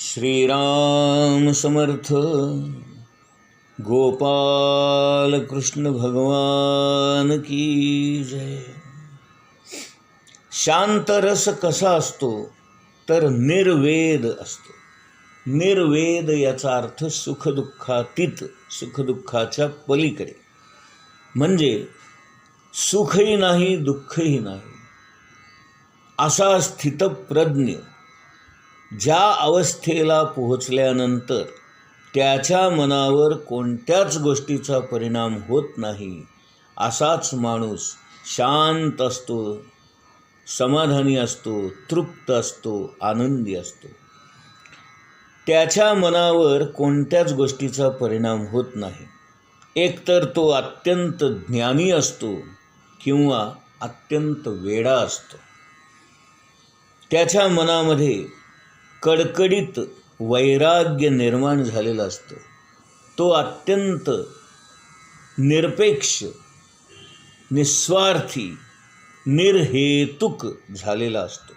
श्रीराम समर्थ. गोपाल कृष्ण भगवान की जय. शांत रस कसा असतो तर निर्वेद असतो. निर्वेद याचा अर्थ सुखदुःखातीत, सुखदुःखाच्या पलीकडे. म्हणजे सुखही नाही दुःखही नाही असा स्थितप्रज्ञ ज्या अवस्थेला पोहोचल्यानंतर त्याच्या मनावर कोणत्याच गोष्टीचा परिणाम होत नाही असाच माणूस शांत असतो, समाधानी असतो, तृप्त असतो, आनंदी असतो. त्याच्या मनावर कोणत्याच गोष्टीचा परिणाम होत नाही. एकतर तो अत्यंत ज्ञानी असतो किंवा अत्यंत वेडा असतो. त्याच्या मनामध्ये कडकडीत वैराग्य निर्माण झालेला असतो. तो अत्यंत निरपेक्ष, निस्वार्थी, निर्हेतुक झालेला असतो.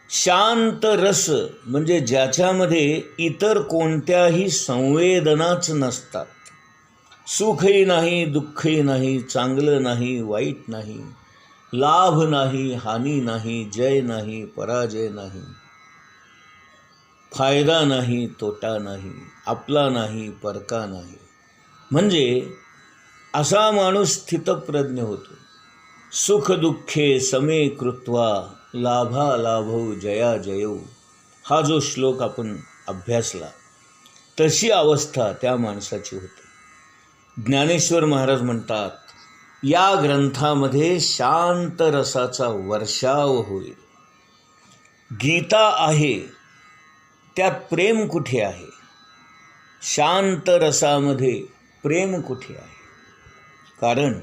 शांत रस म्हणजे ज्याच्यामध्ये इतर कोणत्याही संवेदनाच नसतात. सुखही नाही, दुःखही नाही, चांगलं नाही, वाईट नाही, लाभ नाही, हानी नाही, जय नाही, पराजय नाही, फायदा नाही, तोटा नाही, आपला नाही, परका नाही. म्हणजे असा माणूस स्थितप्रज्ञ होतो. सुख दुःखे समे कृत्वा लाभा लाभो जया जयो, हा जो श्लोक आपण अभ्यासला तशी अवस्था त्या माणसाची होते. ज्ञानेश्वर महाराज म्हणतात, या ग्रंथामध्ये शांत रसाचा वर्षाव होईल. गीता आहे त्यात प्रेम कुठे आहे? शांत रसामध्ये प्रेम कुठे आहे? कारण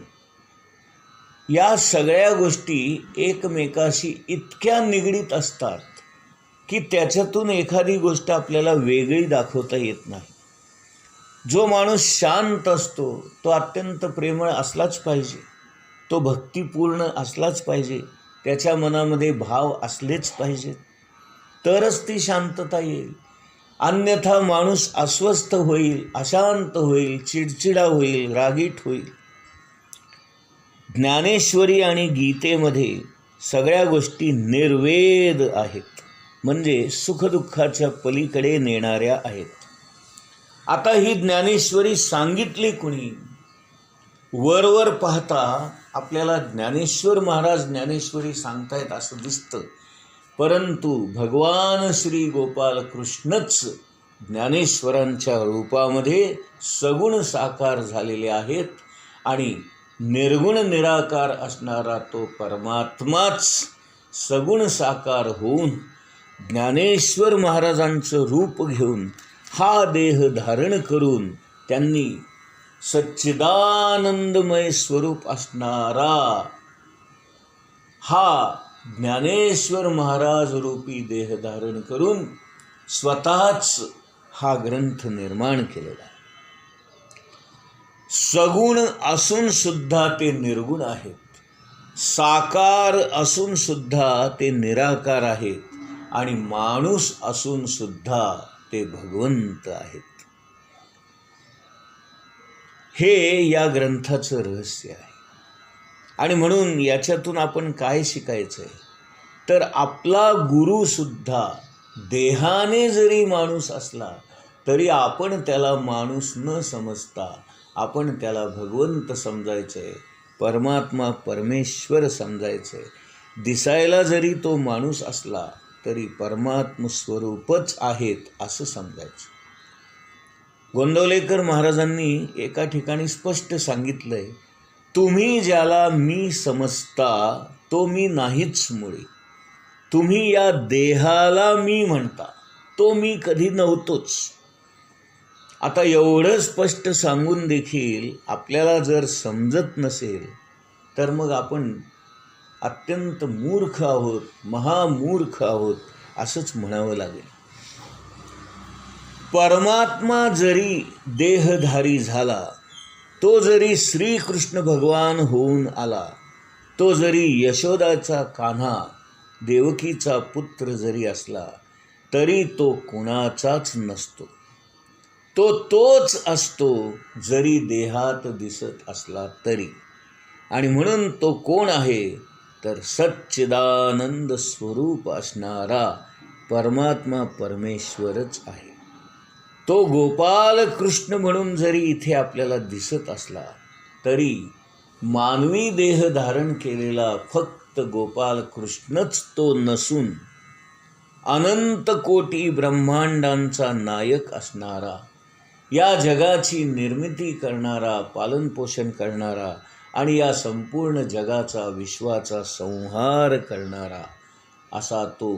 या सगळ्या गोष्टी एकमेकाशी इतक्या निगडीत असतात की त्याच्यातून एखादी गोष्ट आपल्याला वेगळी दाखवता येत नाही. जो माणूस शांत असतो तो अत्यंत प्रेमळ असलाच पाहिजे, तो भक्तिपूर्ण असलाच पाहिजे, त्याच्या मनामध्ये भाव असलेच पाहिजेत, तरच ती शांतता येईल. अन्यथा माणूस अस्वस्थ होईल, अशांत होईल, चिडचिडा होईल, रागीट होईल. ज्ञानेश्वरी आणि गीतेमध्ये सगळ्या गोष्टी निर्वेद आहेत, म्हणजे सुखदुःखाच्या पलीकडे नेणाऱ्या आहेत. आता ही ज्ञानेश्वरी सांगितली कुणी? वरवर पाहता आपल्याला ज्ञानेश्वर महाराज ज्ञानेश्वरी सांगतायत असं दिसतं, परंतु भगवान श्री गोपाल कृष्णच ज्ञानेश्वरांच्या रूपामध्ये सगुण साकार झालेले आहेत आणि निर्गुण निराकार असणारा तो परमात्माच सगुण साकार होऊन ज्ञानेश्वर महाराजांचं रूप घेऊन हा देह धारण करून त्यांनी सच्चिदानंदमय स्वरूप असणारा हा ज्ञानेश्वर महाराज रूपी देह धारण करून स्वतःच हा ग्रंथ निर्माण केलेला आहे. सगुण असून सुद्धा ते निर्गुण आहेत, साकार असून सुद्धा ते निराकार आहेत आणि माणूस असून सुद्धा ते भगवंत आहेत. हे या ग्रंथाचं रहस्य आहे. आणि म्हणून याच्यातून आपण काय शिकायचं आहे तर आपला गुरुसुद्धा देहाने जरी माणूस असला तरी आपण त्याला माणूस न समजता आपण त्याला भगवंत समजायचं आहे, परमात्मा परमेश्वर समजायचं आहे. दिसायला जरी तो माणूस असला तरी परमात्म स्वरूपच आहेत असं समजायचं. गोंदवलेकर महाराजांनी एका ठिकाणी स्पष्ट सांगितलं आहे, तुम्ही ज्याला मी समजता तो मी नाहीच मुळे. तुम्ही या देहाला मी म्हणता तो मी कधी नव्हतोच. आता एवढं स्पष्ट सांगून देखील आपल्याला जर समजत नसेल तर मग आपण अत्यंत मूर्ख आहोत, महामूर्ख आहोत असंच म्हणावं लागेल. परमात्मा जरी देहधारी झाला, तो जरी श्रीकृष्ण भगवान होऊन आला, तो जरी यशोदाचा कान्हा, देवकीचा पुत्र जरी असला, तरी तो कुणाचाच नसतो. तो तोच असतो जरी देहात दिसत असला तरी. आणि म्हणून तो कोण आहे तर सच्चिदानंद स्वरूप असणारा परमात्मा परमेश्वरच आहे. तो गोपाल कृष्ण म्हणून जरी इथे आपल्याला दिसत असला तरी मानवी देह धारण केलेला फक्त गोपाल कृष्णच तो नसून अनंत कोटी ब्रह्मांडांचा नायक असणारा, या जगाची निर्मिती करणारा, पालनपोषण करणारा आणि या संपूर्ण जगाचा विश्वाचा संहार करणारा असा तो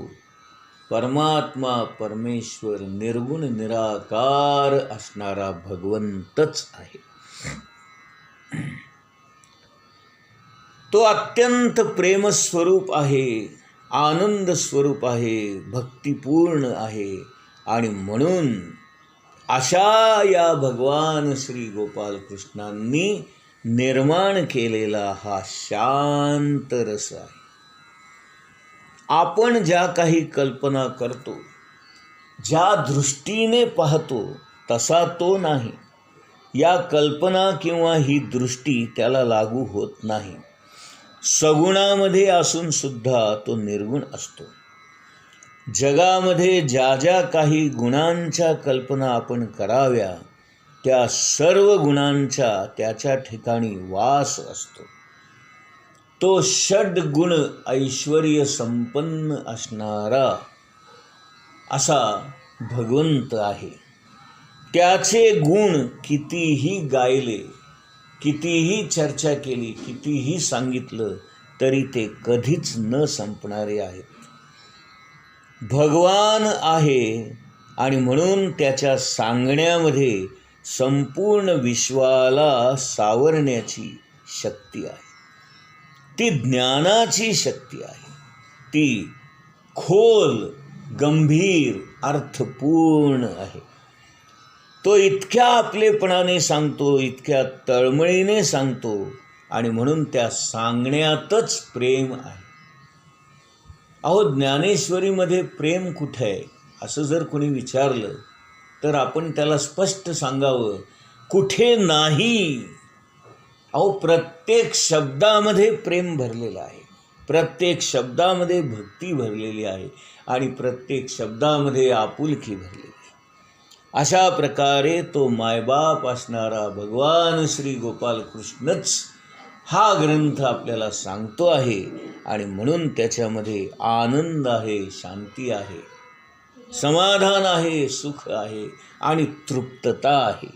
परमात्मा परमेश्वर निर्गुण निराकार असणारा भगवंतच आहे. तो अत्यंत प्रेमस्वरूप आहे, आनंद स्वरूप आहे, भक्तिपूर्ण आहे. आणि म्हणून अशा या भगवान श्री गोपाल कृष्णांनी निर्माण केलेला हा शांत रस आहे. आपण ज्या काही कल्पना करतो, ज्या दृष्टीने पाहतो तसा तो नाही. या कल्पना किंवा ही दृष्टी त्याला लागू होत नाही. सगुणामध्ये असून सुद्धा तो निर्गुण असतो. जगामध्ये ज्या ज्या काही गुणांच्या कल्पना आपण कराव्या त्या सर्व गुणांच्या त्याच्या ठिकाणी वास असतो. तो षड्गुण ऐश्वर्य संपन्न असणारा असा भगवंत आहे. त्याचे गुण कितीही गायले, कितीही चर्चा केली, कितीही सांगितलं तरी ते कधीच न संपणारे आहेत. भगवान आहे आणि म्हणून त्याच्या सांगण्यामध्ये संपूर्ण विश्वाला सावरण्याची शक्ती आहे. ती ज्ञानाची शक्ती आहे. ती खोल, गंभीर, अर्थपूर्ण आहे. तो इतक्या आपलेपणाने सांगतो, इतक्या तळमळीने सांगतो आणि म्हणून त्या सांगण्यातच प्रेम आहे. अहो, ज्ञानेश्वरीमध्ये प्रेम कुठे आहे असं जर कोणी विचारलं तर आपण त्याला स्पष्ट सांगावं, कुठे नाही. अहो, प्रत्येक शब्दामध्ये प्रेम भरलेलं आहे, प्रत्येक शब्दामध्ये भक्ती भरलेली आहे आणि प्रत्येक शब्दामध्ये आपुलकी भरलेली आहे. अशा प्रकारे तो मायबाप असणारा भगवान श्री गोपाल कृष्णच हा ग्रंथ आपल्याला सांगतो आहे. आणि म्हणून त्याच्यामध्ये आनंद आहे, शांती आहे, समाधान आहे, सुख आहे आणि तृप्तता आहे.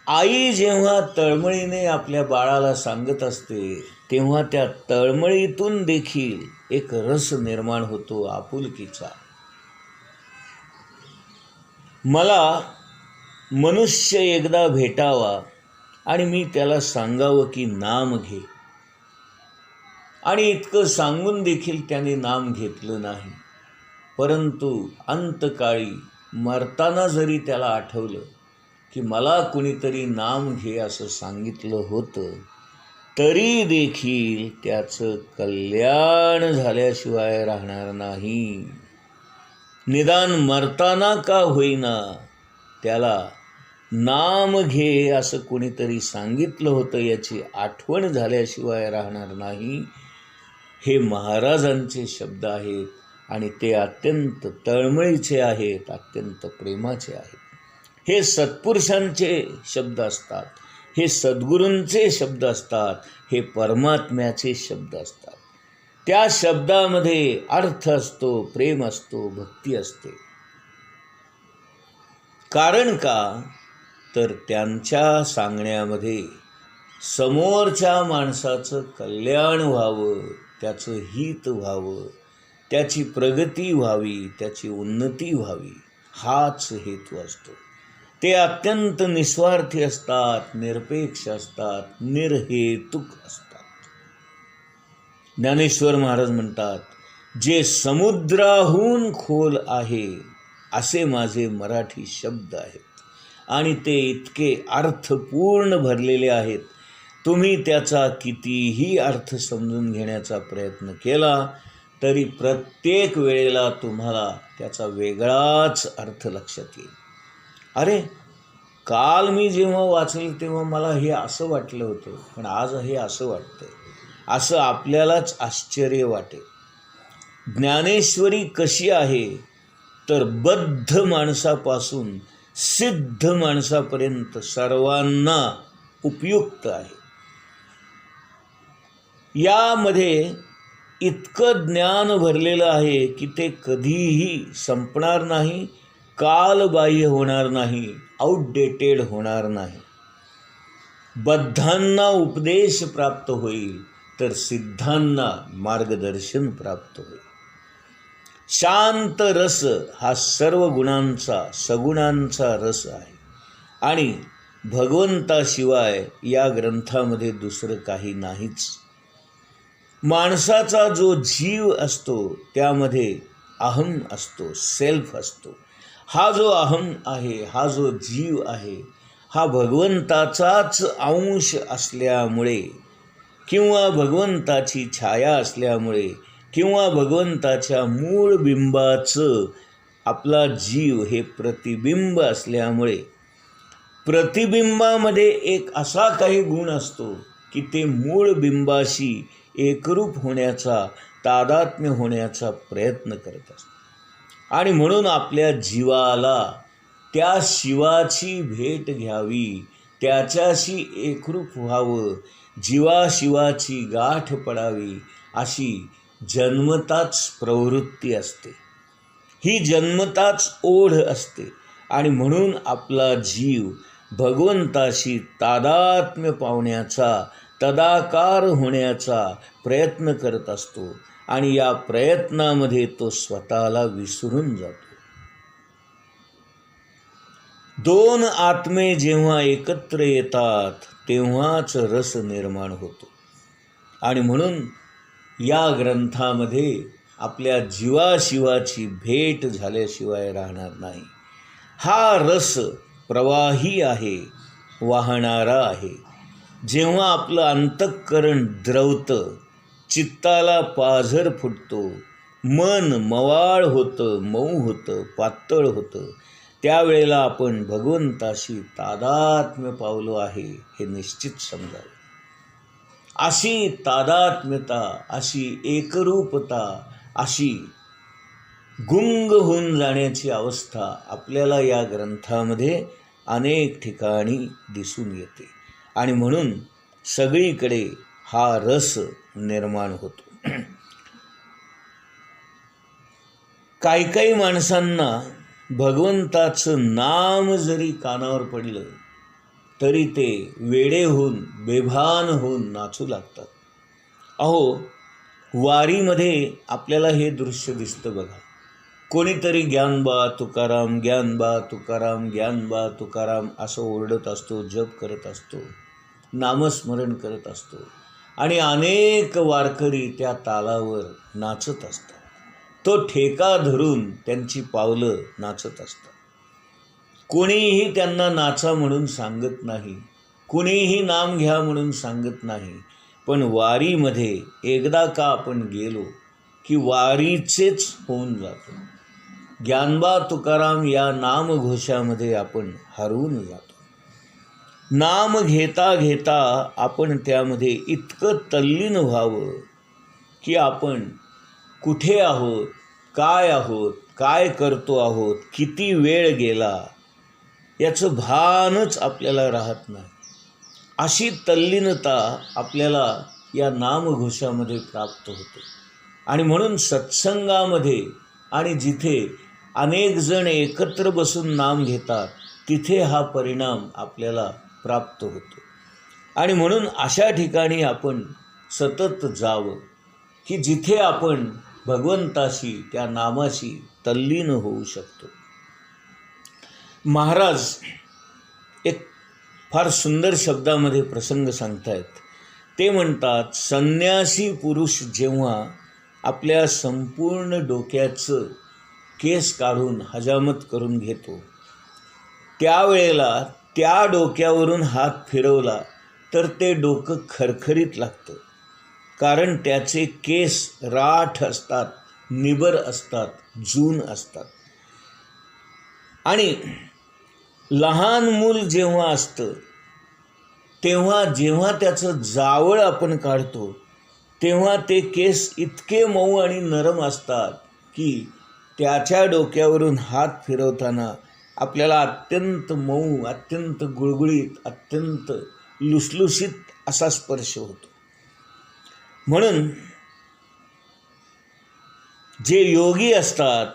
आई जेव्हा तळमळीने आपल्या बाळाला सांगत असते तेव्हा त्या तळमळीतून देखील एक रस निर्माण होतो आपुलकीचा. मला मनुष्य एकदा भेटावा आणि मी त्याला सांगावं की नाम घे, आणि इतकं सांगून देखील त्याने नाम घेतलं नाही. परंतु अंतकाळी मरताना जरी त्याला आठवलं की मला कुणीतरी नाम घे असं सांगितलं होतं, तरी देखील त्याचं कल्याण झाल्याशिवाय राहणार नाही. निदान मरताना का होईना त्याला नाम घे असं कुणीतरी सांगितलं होतं याची आठवण झाल्याशिवाय राहणार नाही. हे महाराजांचे शब्द आहेत आणि ते अत्यंत तळमळीचे आहेत, अत्यंत प्रेमाचे आहेत. हे सत्पुरुषांचे शब्द असतात, हे सद्गुरूंचे शब्द असतात, हे परमात्म्याचे शब्द असतात. त्या शब्दामध्ये अर्थ असतो, प्रेम असतो, भक्ती असते. कारण का तर त्यांच्या सांगण्यामध्ये समोरच्या माणसाचं कल्याण व्हावं, त्याचं हित व्हावं, त्याची प्रगती व्हावी, त्याची उन्नती व्हावी, हाच हेतू असतो. ते अत्यंत निस्वार्थी असतात, निरपेक्ष असतात, निर्हेतुक असतात. ज्ञानेश्वर महाराज म्हणतात, जे समुद्राहून खोल आहे असे माझे मराठी शब्द आहेत आणि ते इतके अर्थपूर्ण भरलेले आहेत. तुम्ही त्याचा कितीही अर्थ समजून घेण्याचा प्रयत्न केला तरी प्रत्येक वेळेला तुम्हाला त्याचा वेगळाच अर्थ लक्षात येईल. अरे, काल मी जेव्हा वाचलं तेव्हा मला हे असं वाटलं होतं, पण आज हे असं वाटतंय, असं आपल्यालाच आश्चर्य वाटेल. ज्ञानेश्वरी कशी आहे तर बद्ध माणसापासून सिद्ध माणसापर्यंत सर्वांना उपयुक्त आहे. यामध्ये इतकं ज्ञान भरलेलं आहे की ते कधीही संपणार नाही, कालबाह्य होणार नाही, आउटडेटेड होणार नाही. बद्धांना उपदेश प्राप्त होईल तर सिद्धांना मार्गदर्शन प्राप्त होईल. शांत रस हा सर्व गुणांचा सगुणांचा रस आहे आणि भगवंताशिवाय या ग्रंथामध्ये दुसरं काही नाहीच. माणसाचा जो जीव असतो त्यामध्ये अहम असतो, सेल्फ असतो. हा जो अहम आहे, हा जो जीव आहे, हा भगवंताचाच अंश असल्यामुळे किंवा भगवंताची छाया असल्यामुळे किंवा भगवंताच्या मूळ बिंबाचं आपला जीव हे प्रतिबिंब असल्यामुळे प्रतिबिंबामध्ये एक असा काही गुण असतो की ते मूळ बिंबाशी एकरूप होण्याचा, तादात्म्य होण्याचा प्रयत्न करत असतो. आणि म्हणून आपल्या जीवाला त्या शिवाची भेट घ्यावी, त्याच्याशी एकरूप व्हावं, जीवाशिवाची गाठ पडावी अशी जन्मताच प्रवृत्ती असते. ही जन्मताच ओढ असते आणि म्हणून आपला जीव भगवंताशी तादात्म्य पावण्याचा, तदाकार होण्याचा प्रयत्न करत असतो आणि या प्रयत्नामध्ये तो स्वतःला विसरून जातो. दोन आत्मे जेव्हा एकत्र येतात तेव्हाच रस निर्माण होतो. आणि म्हणून या ग्रंथामध्ये आपल्या जीवाशिवाची भेट झाल्याशिवाय राहणार नाही. हा रस प्रवाही आहे, वाहणारा आहे. जेव्हा आपलं अंतःकरण द्रवतं, चित्ताला पाझर फुटतो, मन मवाळ होतं, मऊ होतं, पातळ होतं, त्यावेळेला आपण भगवंताशी तादात्म्य पावलो आहे हे निश्चित समजावे. अशी तादात्म्यता, अशी एकरूपता, अशी गुंग होऊन जाण्याची अवस्था आपल्याला या ग्रंथामध्ये अनेक ठिकाणी दिसून येते आणि म्हणून सगळीकडे हा रस निर्माण होतो. काही काही माणसांना भगवंताचं नाम जरी कानावर पडलं तरी ते वेडे होऊन, बेभान होऊन नाचू लागतात. अहो, वारीमध्ये आपल्याला हे दृश्य दिसतं बघा. कोणीतरी ज्ञानबा तुकाराम, ज्ञानबा तुकाराम, ज्ञानबा तुकाराम असं ओरडत असतो, जप करत असतो, नामस्मरण करत असतो आणि अनेक वारकरी त्या तालावर नाचत असतात. तो ठेका धरून त्यांची पावलं नाचत असतात. कोणीही त्यांना नाचा म्हणून सांगत नाही, कुणीही नाम घ्या म्हणून सांगत नाही. पण वारीमध्ये एकदा का आपण गेलो की वारीचेच होऊन जातो. ज्ञानबा तुकाराम या नामघोषामध्ये आपण हरवून जातो. नाम घेता घेता आपण त्यामध्ये इतकं तल्लीन व्हावं की आपण कुठे आहोत, काय करतो आहोत, किती वेळ गेला याचं भानच आपल्याला राहत नाही. अशी तल्लीनता आपल्याला या नामघोषामध्ये प्राप्त होते. आणि म्हणून सत्संगामध्ये आणि जिथे अनेक जण एकत्र बसून नाम घेतात तिथे हा परिणाम आपल्याला प्राप्त होतो. आणि म्हणून अशा ठिकाणी आपण सतत जावं की जिथे आपण भगवंताशी, त्या नामाशी तल्लीन होऊ शकतो. महाराज एक फार सुंदर शब्दामध्ये प्रसंग सांगतायत. ते म्हणतात, संन्यासी पुरुष जेव्हा आपल्या संपूर्ण डोक्याचं केस काढून हजामत करून घेतो त्यावेळेला त्या डोक्यावरून हात फिरवला तर ते डोकं खरखरीत लागतं कारण त्याचे केस राठ असतात, निबर असतात, जून असतात. आणि लहान मूल जेव्हा असतं जेव्हा त्याचं जावळ आपण काढतो तेव्हा ते केस इतके मऊ आणि नरम असतात की त्याच्या डोक्यावरून हात फिरवताना आपल्याला अत्यंत मऊ, अत्यंत गुळगुळीत, अत्यंत लुसलुसीत असा स्पर्श होतो. म्हणून जे योगी असतात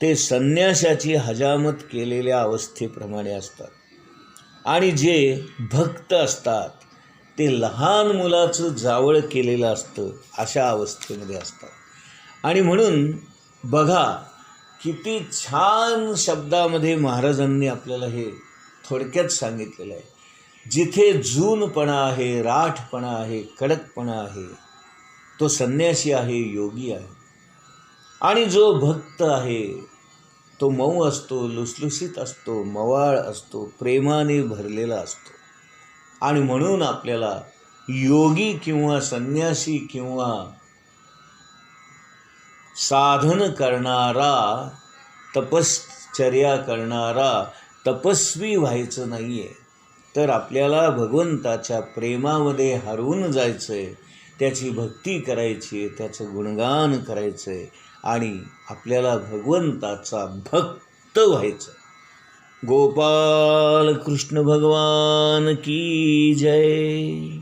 ते संन्यासाची हजामत केलेल्या अवस्थेप्रमाणे असतात आणि जे भक्त असतात ते लहान मुलाचं जावळ केलेलं असतं अशा अवस्थेमध्ये असतात. आणि म्हणून बघा किती छान शब्दामध्ये महाराजांनी आपल्याला हे थोडक्यात सांगितलेलं आहे. जिथे जूनपणा आहे, राठपणा आहे, कडकपणा आहे, तो संन्यासी आहे, योगी आहे. आणि जो भक्त आहे तो मऊ असतो, लुसलुसीत असतो, मवाळ असतो, प्रेमाने भरलेला असतो. आणि म्हणून आपल्याला योगी किंवा संन्यासी किंवा साधन करणारा, तपश्चर्या करणारा तपस्वी व्हायचं नाही आहे, तर आपल्याला भगवंताच्या प्रेमामध्ये हरवून जायचं आहे, त्याची भक्ती करायची आहे, त्याचं गुणगान करायचं आहे आणि आपल्याला भगवंताचा भक्त व्हायचं. गोपाल कृष्ण भगवान की जय.